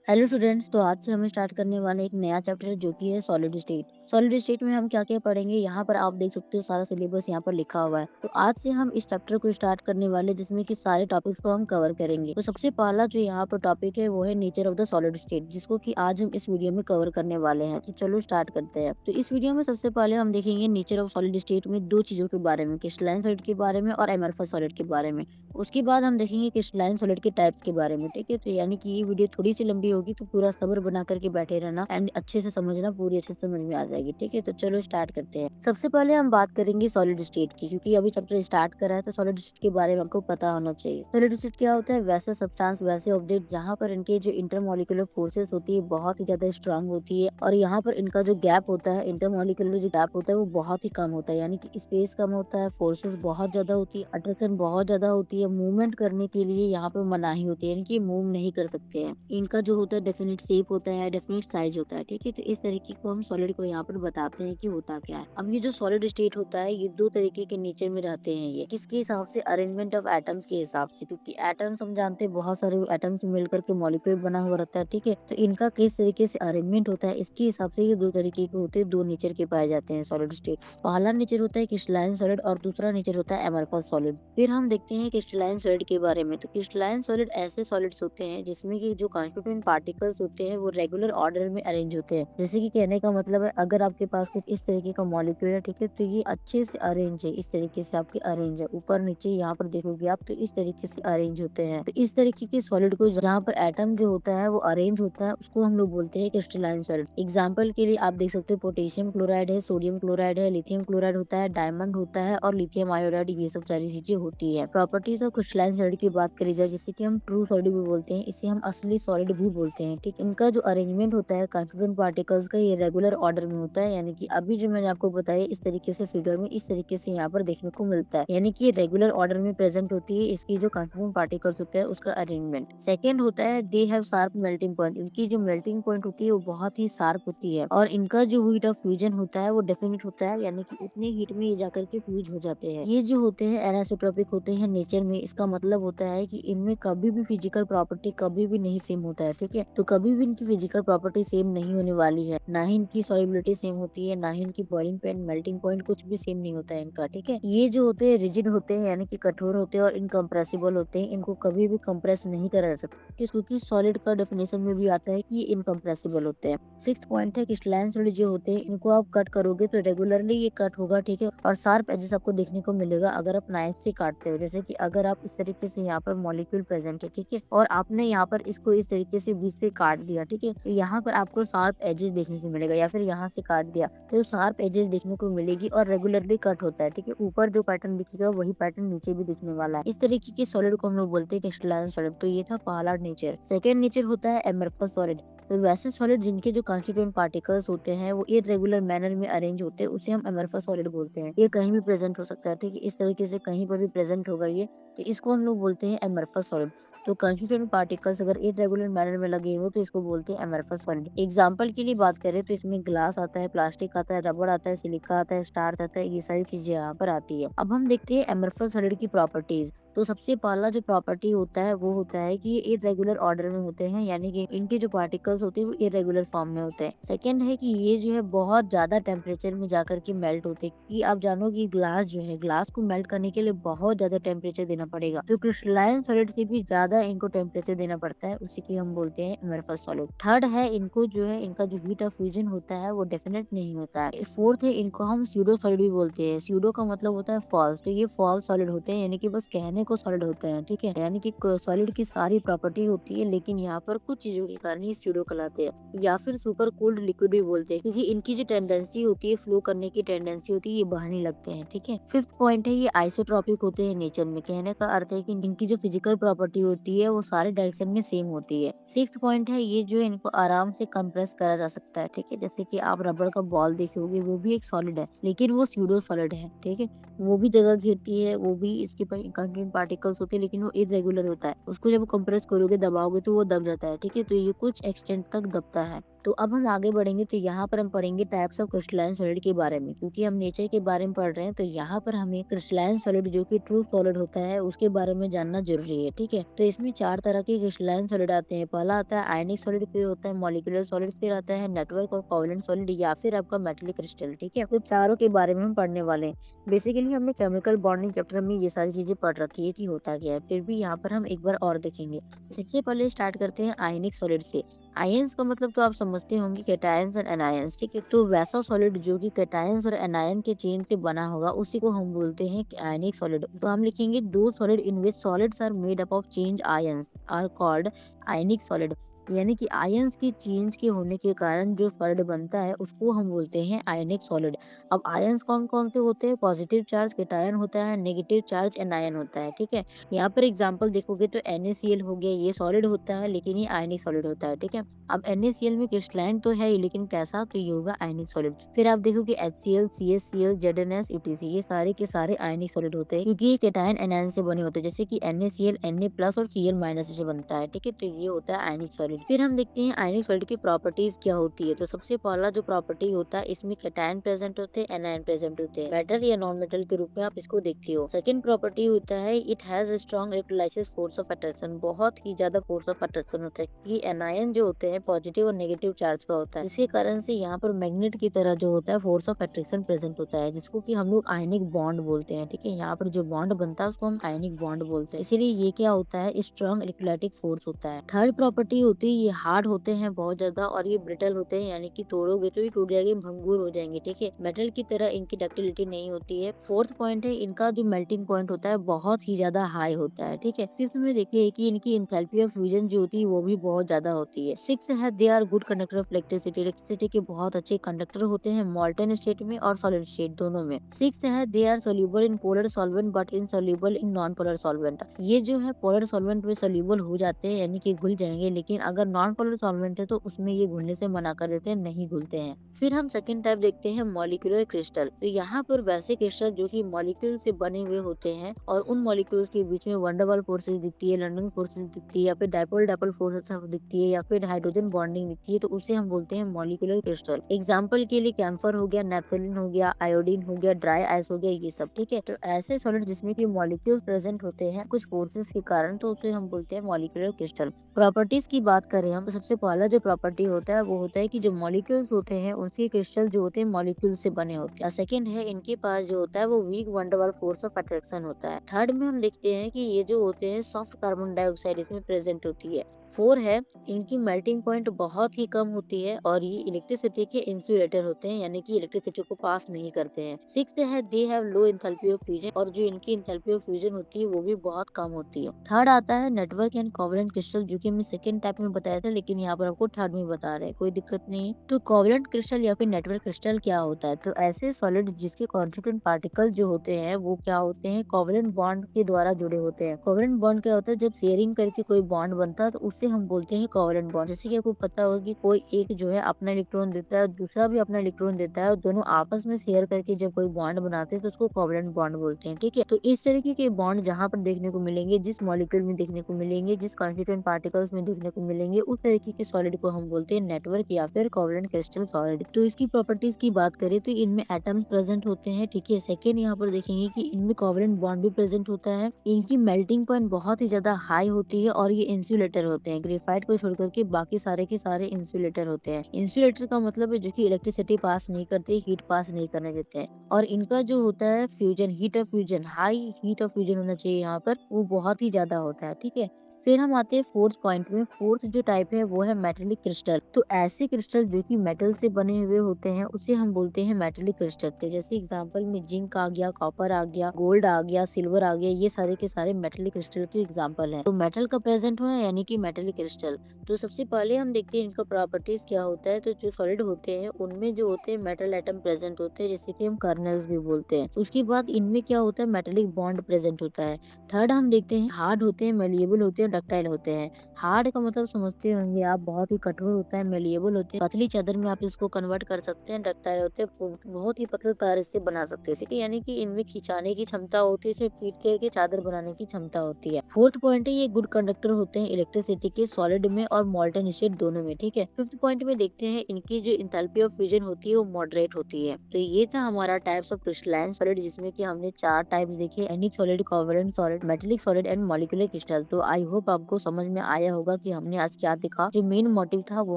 Hello students, तो आज से हम स्टार्ट करने वाले एक नया चैप्टर जो कि है सॉलिड स्टेट। सॉलिड स्टेट में हम क्या-क्या पढ़ेंगे, यहाँ पर आप देख सकते हो सारा सिलेबस यहाँ पर लिखा हुआ है। तो आज से हम इस चैप्टर को स्टार्ट करने वाले जिसमें कि सारे टॉपिक्स को हम कवर करेंगे। तो सबसे पहला जो यहाँ पर टॉपिक है वो है nature of the solid state, जिसको कि आज हम इस वीडियो में कवर करने वाले हैं। तो चलो स्टार्ट करते हैं। तो इस वीडियो में सबसे पहले हम देखेंगे नेचर ऑफ सॉलिड स्टेट में दो चीजों के बारे में, क्रिस्टलाइन सॉलिड के बारे में और एमरफस सॉलिड के बारे में। उसके बाद हम देखेंगे क्रिस्टलाइन सॉलिड के टाइप्स के बारे में। ठीक है, तो यानी कि ये वीडियो थोड़ी सी लंबी होगी, तो पूरा सब्र बना करके बैठे रहना एंड अच्छे से समझना, पूरी अच्छे से समझ में आ जाएगी। ठीक है, तो चलो स्टार्ट करते हैं। सबसे पहले हम बात करेंगे सॉलिड स्टेट की, क्योंकि अभी चैप्टर स्टार्ट करा है तो सॉलिड स्टेट के बारे में आपको पता होना चाहिए। सॉलिड स्टेट क्या होता है? वैसे सब्सटेंस, वैसे ऑब्जेक्ट जहाँ पर इनके जो इंटरमोलिकुलर फोर्सेस होती है बहुत ही ज्यादा स्ट्रांग होती है, और यहाँ पर इनका जो गैप होता है, इंटरमोलिकुलर जो गैप होता है वो बहुत ही कम होता है। यानी कि स्पेस कम होता है, फोर्सेस बहुत ज्यादा होती है, अट्रैक्शन बहुत ज्यादा होती है, मूवमेंट करने के लिए यहाँ पर मनाही होती है, यानी कि मूव नहीं कर सकते हैं। इनका जो होता है डेफिनेट शेप होता है, डेफिनेट साइज होता है। ठीक है, तो इस तरीके को हम सॉलिड को यहाँ पर बताते हैं कि होता क्या है। अब ये जो सॉलिड स्टेट होता है ये दो तरीके के नेचर में रहते हैं। ये किसके हिसाब से? अरेंजमेंट ऑफ एटम्स के हिसाब से, क्योंकि एटम्स हम जानते हैं बहुत सारे एटम्स मिलकर के मॉलिक्यूल बना हुआ रहता है। ठीक है, तो इनका किस तरीके से अरेंजमेंट होता है इसके हिसाब से ये दो तरीके के होते हैं, दो नेचर के पाए जाते हैं सॉलिड स्टेट। पहला नेचर होता है क्रिस्टलाइन सॉलिड और दूसरा नेचर होता है एमरफस सॉलिड। फिर हम देखते हैं क्रिस्टलाइन सॉलिड के बारे में। तो क्रिस्टलाइन सॉलिड ऐसे सॉलिड्स होते हैं जिसमें कि जो कॉन्स्टिट्यूएंट पार्टिकल्स होते हैं वो रेगुलर ऑर्डर में अरेंज होते हैं। जैसे कि कहने का मतलब है, अगर आपके पास कुछ इस तरीके का मॉलिक्यूल है, ठीक है, तो ये अच्छे से अरेंज है, इस तरीके से आपके अरेंज है, ऊपर नीचे यहाँ पर देखोगे आप तो इस तरीके से अरेंज होते हैं। तो इस तरीके के सॉलिड को जहाँ पर एटम जो होता है वो अरेंज होता है उसको हम लोग बोलते हैं क्रिस्टलाइन सॉलिड। एग्जाम्पल के लिए आप देख सकते हो पोटेशियम क्लोराइड है, सोडियम क्लोराइड है, लिथियम क्लोराइड होता है, डायमंड होता है और लिथियम आयोडाइड, ये सब सारी चीजें होती है। प्रॉपर्टीज ऑफ क्रिस्टलाइन सॉलिड की बात करी जाए, जैसे कि हम ट्रू सॉलिड भी बोलते हैं, इसे हम असली सॉलिड भी बोलते हैं। ठीक, इनका जो अरेंजमेंट होता है कॉन्स्टिट्यूएंट पार्टिकल्स का, ये रेगुलर ऑर्डर में होता है। यानी कि अभी जो मैंने आपको बताया इस तरीके से फिगर में इस तरीके से यहाँ पर देखने को मिलता है, यानी कि ये रेगुलर ऑर्डर में प्रेजेंट होती है इसकी जो कॉन्स्टिट्यूएंट पार्टिकल्स होते हैं उसका अरेंजमेंट। सेकंड होता है they have sharp melting point. इनकी जो मेल्टिंग पॉइंट होती है वो बहुत ही शार्प होती है, और इनका जो हीट ऑफ फ्यूजन होता है वो डेफिनेट होता है, यानी कि उतने हीट में ये जाकर के फ्यूज हो जाते हैं। ये जो होते हैं एनिसोट्रोपिक होते हैं नेचर में। इसका मतलब होता है कि इनमें कभी भी फिजिकल प्रॉपर्टी कभी भी नहीं सेम होता है। ठीक है, तो कभी भी इनकी फिजिकल प्रॉपर्टी सेम नहीं होने वाली है, ना ही इनकी सॉलिबिलिटी सेम होती है, ना ही इनकी बॉइलिंग पॉइंट, मेल्टिंग पॉइंट कुछ भी सेम नहीं होता है इनका। ठीक है, ये जो होते हैं रिजिड होते हैं, यानी कि कठोर होते हैं और इनकम्प्रेसिबल होते हैं, इनको कभी भी कंप्रेस नहीं करा जा सकता, क्योंकि सॉलिड का डेफिनेशन में भी आता है कि ये इनकम्प्रेसिबल होते हैं। सिक्स पॉइंट है क्रिस्टलाइन सॉलिड जो होते हैं इनको आप कट करोगे तो रेगुलरली ये कट होगा। ठीक है, और शार्प एजेस आपको देखने को मिलेगा अगर आप नाइफ से काटते हो। जैसे कि अगर आप इस तरीके से यहाँ पर मॉलिक्यूल प्रेजेंट है, ठीक है, और आपने यहाँ पर इसको इस तरीके से बीच से काट दिया, ठीक है, तो यहाँ पर आपको शार्प एजेस देखने को मिलेगा, या फिर यहाँ से काट दिया तो शार्प एजेस देखने को मिलेगी और रेगुलरली कट होता है। ठीक है, ऊपर जो पैटर्न दिखेगा वही पैटर्न नीचे भी दिखने वाला है। इस तरीके के सॉलिड को हम लोग बोलते हैं क्रिस्टलाइन सॉलिड। तो ये था पहला नेचर। सेकेंड नेचर होता है एमरफस सॉलिड। तो वैसे सॉलिड जिनके जो कॉन्स्टिट्यूएंट पार्टिकल्स होते हैं वो इरेगुलर मैनर में अरेंज होते हैं, उसे हम एमरफस सॉलिड बोलते हैं। ये कहीं भी प्रेजेंट हो सकता है, ठीक है, इस तरीके से कहीं पर भी प्रेजेंट होगा ये, तो इसको हम लोग बोलते हैं एमरफस सॉलिड। तो कॉन्स्टिट्यूएंट पार्टिकल्स अगर इरेगुलर मैनर में लगे हो तो इसको बोलते हैं एमरफस सॉलिड। एग्जांपल के लिए बात करें तो इसमें ग्लास आता है, प्लास्टिक आता है, रबड़ आता है, सिलिका आता है, स्टार्च आता है, ये सारी चीजें यहाँ पर आती है। अब हम देखते हैं एमरफस सॉलिड की प्रॉपर्टीज। तो सबसे पहला जो प्रॉपर्टी होता है वो होता है कि ये इरेगुलर ऑर्डर में होते हैं, यानी कि इनके जो पार्टिकल्स होते हैं वो इरेगुलर फॉर्म में होते हैं। सेकंड है कि ये जो है बहुत ज्यादा टेम्परेचर में जाकर के मेल्ट होते हैं, कि आप जानो कि ग्लास जो है, ग्लास को मेल्ट करने के लिए बहुत ज्यादा टेम्परेचर देना पड़ेगा, तो क्रिस्टलाइन सॉलिड से भी ज्यादा इनको टेम्परेचर देना पड़ता है, उसी की हम बोलते हैं एमरफस सॉलिड। थर्ड है इनको जो है इनका जो हीट ऑफ फ्यूजन होता है वो डेफिनेट नहीं होता है। फोर्थ है इनको हम स्यूडो सॉलिड भी बोलते हैं। स्यूडो का मतलब होता है फॉल्स, तो ये फॉल्स सॉलिड होते हैं, यानी कि बस कहने को सॉलिड होते हैं। ठीक है, यानी कि सॉलिड की सारी प्रॉपर्टी होती है लेकिन यहाँ पर कुछ चीजों के कारण ये स्यूडो कहलाते हैं, या फिर सुपर कोल्ड लिक्विड भी बोलते हैं, क्योंकि इनकी जो टेंडेंसी होती है, फ्लो करने की टेंडेंसी होती है, ये बहने लगते हैं। ठीक है, फिफ्थ पॉइंट है ये आइसोट्रॉपिक होते हैं नेचर में। कहने का अर्थ है कि इनकी जो फिजिकल प्रॉपर्टी होती है वो सारे डायरेक्शन में सेम होती है। सिक्स्थ पॉइंट है ये जो है इनको आराम से कंप्रेस करा जा सकता है। ठीक है, जैसे कि आप रबड़ का बॉल देखोगे वो भी एक सॉलिड है लेकिन वो स्यूडो सॉलिड है। ठीक है, वो भी जगह घेरती है, वो भी इसके कंटेंट पार्टिकल्स होते हैं लेकिन वो इरेगुलर होता है, उसको जब कंप्रेस करोगे दबाओगे तो वो दब जाता है। ठीक है, तो ये कुछ एक्सटेंट तक दबता है। तो अब हम आगे बढ़ेंगे तो यहाँ पर हम पढ़ेंगे टाइप्स ऑफ क्रिस्टलाइन सॉलिड के बारे में, क्योंकि हम नेचर के बारे में पढ़ रहे हैं तो यहाँ पर हमें क्रिस्टलाइन सॉलिड जो कि ट्रू सॉलिड होता है उसके बारे में जानना जरूरी है। ठीक है, तो इसमें 4 तरह के क्रिस्टलाइन सॉलिड आते हैं। पहला आता है आयनिक सॉलिड, फिर होता है मॉलिक्यूलर सॉलिड, फिर आता है नेटवर्क और कोवलेंट सॉलिड, या फिर आपका मेटेलिक क्रिस्टल। ठीक है, तो चारों के बारे में हम पढ़ने वाले हैं। बेसिकली हमने केमिकल बॉन्डिंग चैप्टर में ये सारी चीजें पढ़ रखी है कि होता क्या है, फिर भी यहाँ पर हम एक बार और देखेंगे। सबसे पहले स्टार्ट करते हैं आयनिक सॉलिड से। आयंस का मतलब तो आप समझते होंगे कैटायंस और एनायंस। ठीक है, तो वैसा सॉलिड जो कि कैटायंस और एनायन के चेन से बना होगा उसी को हम बोलते हैं आयनिक सॉलिड। तो हम लिखेंगे दो solid in which solids are made up of charged ions are called ionic solid. यानी कि आयंस की चेंज के होने के कारण जो सॉलिड बनता है उसको हम बोलते हैं आयनिक सॉलिड। अब आयंस कौन कौन से होते हैं? पॉजिटिव चार्ज कैटायन होता है, नेगेटिव चार्ज एनायन होता है। ठीक है, यहाँ पर एग्जांपल देखोगे तो NaCl हो गया, ये सॉलिड होता है लेकिन ये आयनिक सॉलिड होता है। ठीक है, अब NaCl में क्रिस्टलाइन तो है ही लेकिन कैसा, तो ये होगा आयनिक सॉलिड। फिर आप देखोगे HCl, CaCl, ZnS, etc, ये सारे के सारे आयनिक सॉलिड होते हैं क्योंकि ये कैटायन एनायन से बने होते हैं, जैसे कि NaCl Na+ और Cl- से बनता है। ठीक है, तो ये होता है आयनिक सॉलिड। फिर हम देखते हैं आयनिक सॉलिड की प्रॉपर्टीज क्या होती है। तो सबसे पहला जो प्रॉपर्टी होता है, इसमें कैटायन प्रेजेंट होते हैं, एनायन प्रेजेंट होते हैं। मेटल या नॉन मेटल के रूप में आप इसको देखते हो। सेकंड प्रॉपर्टी होता है it has a strong electrolysis force of attraction, बहुत ही ज्यादा फोर्स ऑफ अट्रैक्शन होता है कि एनायन जो होते हैं पॉजिटिव और नेगेटिव चार्ज का होता है, जिसके कारण से यहाँ पर मैग्नेट की तरह जो होता है फोर्स ऑफ अट्रैक्शन प्रेजेंट होता है, जिसको कि हम लोग आयनिक बॉन्ड बोलते हैं। ठीक है, यहाँ पर जो बॉन्ड बनता है उसको हम आयनिक बॉन्ड बोलते हैं, इसीलिए ये क्या होता है, स्ट्रॉन्ग इलेक्ट्रोलाइटिक फोर्स होता है। थर्ड प्रॉपर्टी होती है ये हार्ड होते हैं बहुत ज्यादा और ये ब्रिटल होते हैं, यानी कि तोड़ोगे तो ये टूट जाएंगे, भंगुर हो जाएंगे। ठीक है, मेटल की तरह इनकी डक्टिलिटी नहीं होती है। फोर्थ पॉइंट है इनका जो मेल्टिंग पॉइंट होता है बहुत ही ज्यादा हाई होता है। ठीक है, फिफ्थ में देखिए कि इनकी इंथैल्पी ऑफ फ्यूजन जो होती है वो भी बहुत ज्यादा होती है। सिक्स है they are good conductor of electricity, electricity के बहुत अच्छे कंडक्टर होते हैं मॉल्टन स्टेट में और सॉलिड स्टेट दोनों में। सिक्स है they are soluble in polar solvent but insoluble in non polar solvent, ये जो है पोलर सॉल्वेंट में सोल्यूबल हो जाते हैं यानी कि घुल जाएंगे, लेकिन अगर नॉन पोलर सॉल्वेंट है तो उसमें ये घुलने से मना कर देते हैं, नहीं घुलते हैं। फिर हम सेकंड टाइप देखते हैं मॉलिक्यूलर क्रिस्टल। तो यहाँ पर वैसे क्रिस्टल जो कि मॉलिक्यूल से बने हुए होते हैं और उन मॉलिक्यूल्स के बीच में वंडरवाल फोर्सेस दिखती है, लंडन फोर्सेस दिखती है, या फिर डाइपोल डाइपोल फोर्सेस दिखती है, या फिर हाइड्रोजन बॉन्डिंग दिखती है, तो उसे हम बोलते हैं मॉलिक्यूलर क्रिस्टल। एग्जाम्पल के लिए कैम्फर हो गया, नेफ्थलीन हो गया, आयोडीन हो गया, ड्राई आइस हो गया, ये सब। ठीक है, तो ऐसे सॉलिड जिसमें कि मॉलिक्यूल्स प्रेजेंट होते हैं कुछ फोर्सेस के कारण, तो उसे हम बोलते हैं मॉलिक्यूलर क्रिस्टल। प्रॉपर्टीज की बात करें हम तो सबसे पहला जो प्रॉपर्टी होता है वो होता है कि जो मॉलिक्यूल्स होते हैं उनके क्रिस्टल जो होते हैं मॉलिक्यूल से बने होते हैं। सेकंड है इनके पास जो होता है वो weak van der Waals force of attraction होता है। थर्ड में हम देखते हैं कि ये जो होते हैं सॉफ्ट कार्बन डाइऑक्साइड इसमें प्रेजेंट होती है। फोर है इनकी मेल्टिंग पॉइंट बहुत ही कम होती है और ये इलेक्ट्रिसिटी के इंसुलेटर होते हैं, यानी कि इलेक्ट्रिसिटी को पास नहीं करते हैं। सिक्स्थ है they have low enthalpy of fusion, और जो इनकी एंथैल्पी ऑफ फ्यूजन होती है वो भी बहुत कम होती है। थर्ड आता है नेटवर्क एंड कोवलेंट क्रिस्टल, जो कि हमने सेकंड टाइप में बताया था लेकिन यहाँ पर आपको थर्ड में बता रहे हैं, कोई दिक्कत नहीं है। तो कोवलेंट क्रिस्टल या फिर नेटवर्क क्रिस्टल क्या होता है? तो ऐसे सॉलिड जिसके कॉन्स्टिट्यूएंट पार्टिकल जो होते हैं वो क्या होते हैं, कोवलेंट बॉन्ड के द्वारा जुड़े होते हैं। कोवलेंट बॉन्ड क्या होता है, जब शेयरिंग करके कोई बॉन्ड बनता है तो उसे हम बोलते हैं कोवलेंट बॉन्ड। जैसे कि आपको पता होगा कि कोई एक जो है अपना इलेक्ट्रॉन देता है, दूसरा भी अपना इलेक्ट्रॉन देता है, और दोनों आपस में शेयर करके जब कोई बॉन्ड बनाते हैं तो उसको कोवलेंट बॉन्ड बोलते हैं। ठीक है, तो इस तरीके के बॉन्ड जहाँ पर देखने को मिलेंगे, जिस मॉलिक्यूल में देखने को मिलेंगे, जिस कॉन्स्टिट्यूएंट पार्टिकल्स में देखने को मिलेंगे, उस तरीके के सॉलिड को हम बोलते हैं नेटवर्क या फिर कोवलेंट क्रिस्टल सॉलिड। तो इसकी प्रॉपर्टीज की बात करें तो इनमें एटम्स प्रेजेंट होते हैं। ठीक है, सेकेंड यहाँ पर देखेंगे कि इनमें कोवलेंट बॉन्ड भी प्रेजेंट होता है। इनकी मेल्टिंग पॉइंट बहुत ही ज्यादा हाई होती है और ये इंसुलेटर होते हैं, ग्रेफाइट को छोड़कर के बाकी सारे के सारे इंसुलेटर होते हैं। इंसुलेटर का मतलब है जो कि इलेक्ट्रिसिटी पास नहीं करते, हीट पास नहीं करने देते हैं। और इनका जो होता है fusion, heat of fusion, high heat of fusion होना चाहिए यहाँ पर, वो बहुत ही ज्यादा होता है। ठीक है, फिर हम आते हैं फोर्थ पॉइंट में। फोर्थ जो टाइप है वो है मेटेलिक क्रिस्टल। तो ऐसे क्रिस्टल जो कि मेटल से बने हुए होते हैं उसे हम बोलते हैं मेटेलिक क्रिस्टल। तो जैसे एग्जांपल में जिंक आ गया, कॉपर आ गया, गोल्ड आ गया, सिल्वर आ गया, ये सारे के सारे मेटेलिक क्रिस्टल के एग्जांपल हैं। तो मेटल का प्रेजेंट होना यानी कि मेटेलिक क्रिस्टल। तो सबसे पहले हम देखते हैं इनका प्रॉपर्टीज क्या होता है। तो जो सॉलिड होते हैं उनमें जो होते हैं मेटल एटम प्रेजेंट होते हैं, जैसे कि हम कर्नल्स भी बोलते हैं। उसके बाद इनमें क्या होता है, मेटेलिक बॉन्ड प्रेजेंट होता है। थर्ड हम देखते हैं हार्ड होते हैं, मेलिएबल होते हैं, डक्टाइल होते हैं। हार्ड का मतलब समझते होंगे आप, बहुत ही कठोर होता है, मैलिएबल होते हैं। पतली चादर में आप इसको कन्वर्ट कर सकते हैं। डक्टाइल होते हैं, बहुत ही पतले तार इससे बना सकते हैं। जैसे कि यानी कि इनमें खिंचाने की क्षमता होती है, इसे पीट करके चादर बनाने की क्षमता होती है। फोर्थ पॉइंट है, ये गुड कंडक्टर होते हैं इलेक्ट्रिसिटी के, सॉलिड में और मोल्टन स्टेट दोनों में, ठीक है। फिफ्थ पॉइंट में देखते हैं, इनकी जो इंथैल्पी ऑफ फ्यूजन होती है वो मॉडरेट होती है। तो ये था हमारा टाइप्स ऑफ क्रिस्टलाइन सॉलिड, जिसमें कि हमने 4 टाइप्स देखे, ionic solid, covalent solid, metallic solid and molecular crystal. तो आई होप आपको समझ में आया होगा कि हमने आज क्या देखा। जो मेन मोटिव था वो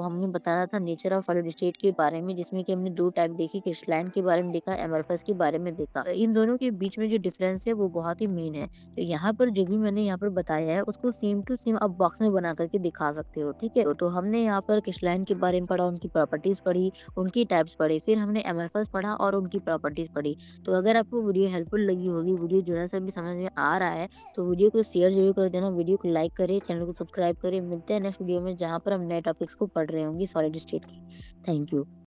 हमने बताया था नेचर ऑफ सॉलिड स्टेट के बारे में, जिसमें कि हमने 2 टाइप देखी, क्रिस्टलाइन के बारे में देखा, एमरफस के बारे में देखा। इन दोनों के बीच में जो डिफरेंस है वो बहुत ही मेन है। तो यहाँ पर जो भी मैंने यहाँ पर बताया है उसको सेम टू सेम आप बॉक्स में बना करके दिखा सकते हो, ठीक है। तो हमने यहाँ पर क्रिस्टलाइन के बारे में पढ़ा, उनकी प्रॉपर्टीज पढ़ी, उनकी टाइप्स पढ़े, फिर हमने एमरफस पढ़ा और उनकी प्रॉपर्टीज पढ़ी। तो अगर आपको वीडियो हेल्पफुल लगी होगी, वीडियो जो है सा भी समझ में आ रहा है, तो वीडियो को शेयर जरूर कर देना, वीडियो को लाइक करें, चैनल को सब्सक्राइब करें। मिलते हैं नेक्स्ट वीडियो में, जहाँ पर हम नए टॉपिक्स को पढ़ रहे होंगे सॉलिड स्टेट की। Thank you.